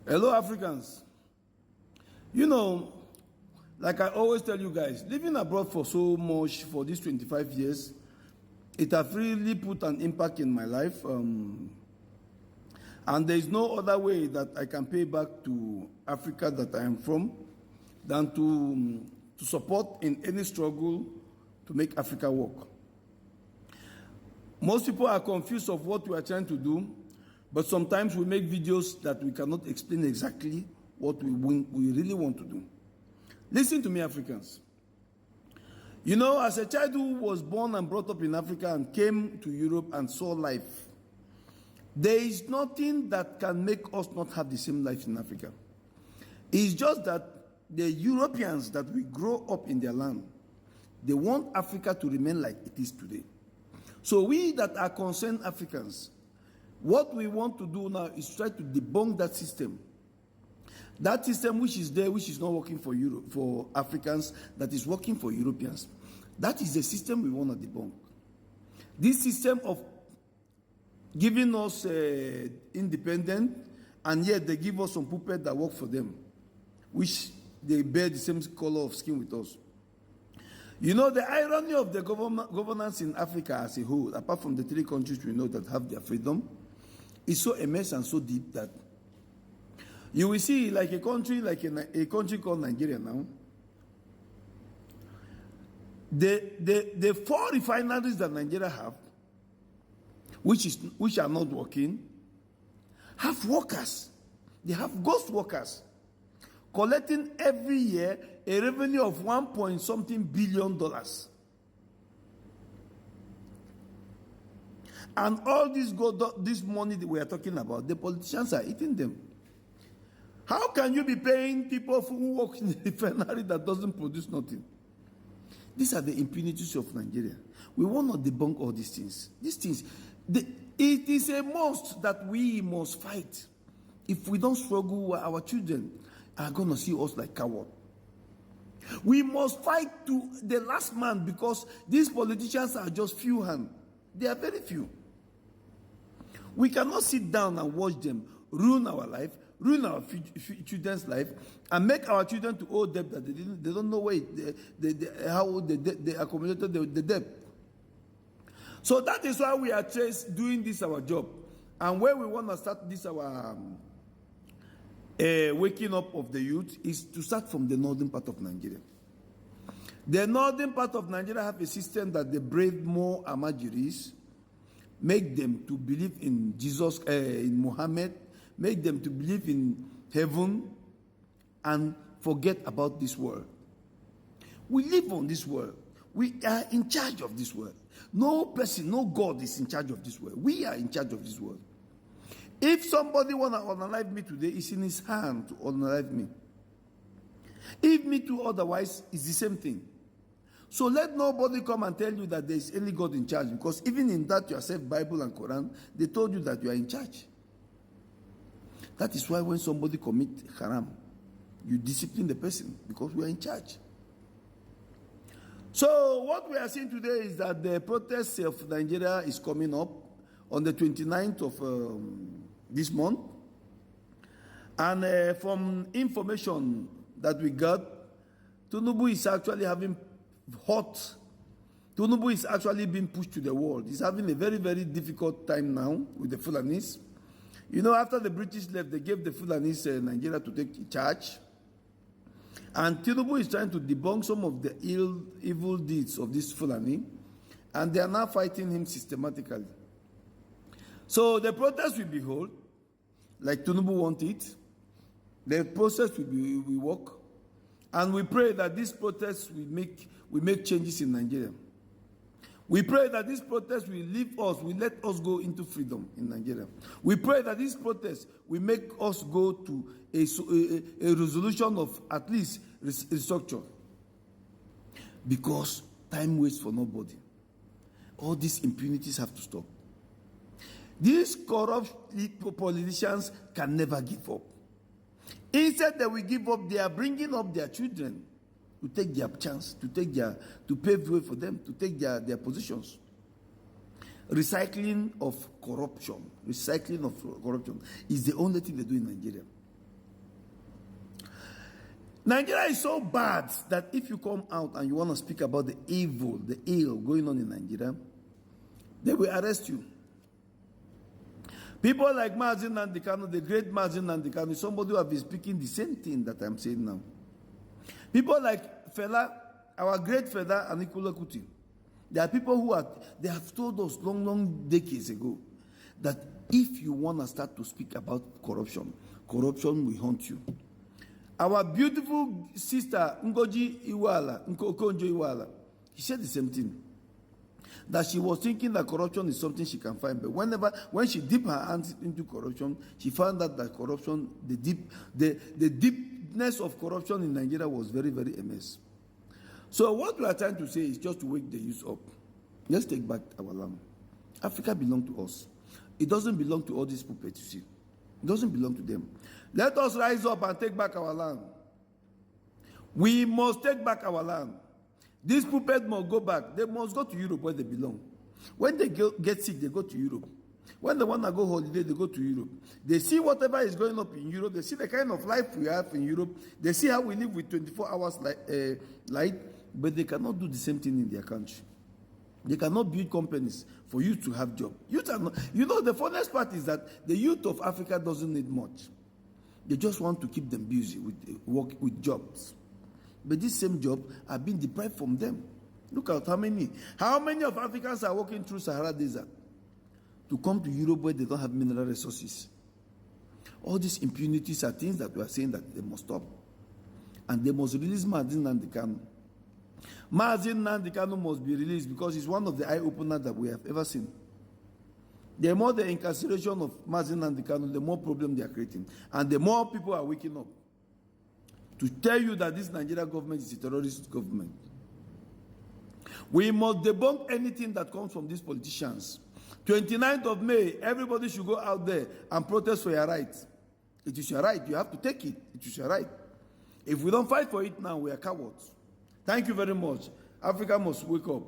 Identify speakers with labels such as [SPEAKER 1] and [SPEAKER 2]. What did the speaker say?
[SPEAKER 1] Hello, Africans. You know, like I always tell you guys, living abroad for so much for these 25 years, it has really put an impact in my life. And there is no other way that I can pay back to Africa that I am from than to support in any struggle to make Africa work. Most people are confused of what we are trying to do, but sometimes we make videos that we cannot explain exactly what we really want to do. Listen to me, Africans. You know, as a child who was born and brought up in Africa and came to Europe and saw life, there is nothing that can make us not have the same life in Africa. It's just that the Europeans that we grow up in their land, they want Africa to remain like it is today. So we that are concerned Africans, what we want to do now is try to debunk that system. That system which is there, which is not working for Europe, for Africans, that is working for Europeans. That is the system we want to debunk. This system of giving us independent, and yet they give us some puppets that work for them, which they bear the same color of skin with us. You know, the irony of the governance in Africa as a whole, apart from the 3 countries we know that have their freedom, is so immense and so deep that you will see like a country called Nigeria now. The 4 refineries that Nigeria have, which are not working, have workers. They have ghost workers collecting every year a revenue of $1.something billion. And all this money that we are talking about, the politicians are eating them. How can you be paying people who work in the refinery that doesn't produce nothing? These are the impunities of Nigeria. We want to debunk all these things. It is a must that we must fight. If we don't struggle, our children are going to see us like cowards. We must fight to the last man because these politicians are just few hands. They are very few. We cannot sit down and watch them ruin our life, ruin our children's life, and make our children to owe debt that they don't know how they accumulated the debt. So that is why we are doing this our job, and where we want to start this our waking up of the youth is to start from the northern part of Nigeria. The northern part of Nigeria have a system that they brave more Amajiris, make them to believe in Jesus, in Muhammad, make them to believe in heaven, and forget about this world. We live on this world. We are in charge of this world. No person, no God is in charge of this world. We are in charge of this world. If somebody want to unalive me today, it's in his hand to unalive me. If me too otherwise, it's the same thing. So let nobody come and tell you that there is any God in charge, because even in that yourself, Bible and Quran, they told you that you are in charge. That is why when somebody commit haram, you discipline the person, because we are in charge. So what we are seeing today is that the protest of Nigeria is coming up on the 29th of this month. And from information that we got, Tinubu is actually Tinubu is actually being pushed to the wall. He's having a very, very difficult time now with the Fulanis. You know, after the British left, they gave the Fulanis Nigeria to take charge. And Tinubu is trying to debunk some of the evil deeds of this Fulani. And they are now fighting him systematically. So the protest will be held, like Tinubu wants it. The process will work. And we pray that this protest will make changes in Nigeria. We pray that this protest will let us go into freedom in Nigeria. We pray that this protest will make us go to a resolution of at least restructure. Because time waits for nobody. All these impunities have to stop. These corrupt politicians can never give up. Instead that we give up, they are bringing up their children to take their chance, to pave way for them, to take their positions. Recycling of corruption is the only thing they do in Nigeria. Nigeria is so bad that if you come out and you want to speak about the evil, the ill going on in Nigeria, they will arrest you. People like Mazi Nnamdi Kanu, the great Mazi Nnamdi Kanu, somebody who have been speaking the same thing that I'm saying now. People like Fela, our great Fela and Nicola Kuti. There are people who they have told us long decades ago that if you want to start to speak about corruption, corruption will haunt you. Our beautiful sister Ngozi Okonjo Iweala, she said the same thing. That she was thinking that corruption is something she can find, but when she dipped her hands into corruption, she found out that corruption, the deepness of corruption in Nigeria was very, very immense. So what we are trying to say is just to wake the youth up. Let's take back our land. Africa belongs to us. It doesn't belong to all these puppets, you see. It doesn't belong to them. Let us rise up and take back our land. We must take back our land. These puppets must go back. They must go to Europe where they belong. When they get sick, they go to Europe. When they want to go holiday, they go to Europe. They see whatever is going up in Europe. They see the kind of life we have in Europe. They see how we live with 24 hours light, but they cannot do the same thing in their country. They cannot build companies for you to have jobs. Youth are not, you know, the funniest part is that the youth of Africa doesn't need much. They just want to keep them busy with work, with jobs. But this same job are being deprived from them. Look at how many of Africans are walking through Sahara Desert to come to Europe where they don't have mineral resources. All these impunities are things that we are saying that they must stop. And they must release Mazi Nnamdi Kanu. Mazi Nnamdi Kanu must be released because it's one of the eye-openers that we have ever seen. The more the incarceration of Mazi Nnamdi Kanu, the more problem they are creating. And the more people are waking up to tell you that this Nigerian government is a terrorist government. We must debunk anything that comes from these politicians. 29th of May, everybody should go out there and protest for your rights. It is your right. You have to take it. It is your right. If we don't fight for it now, we are cowards. Thank you very much. Africa must wake up.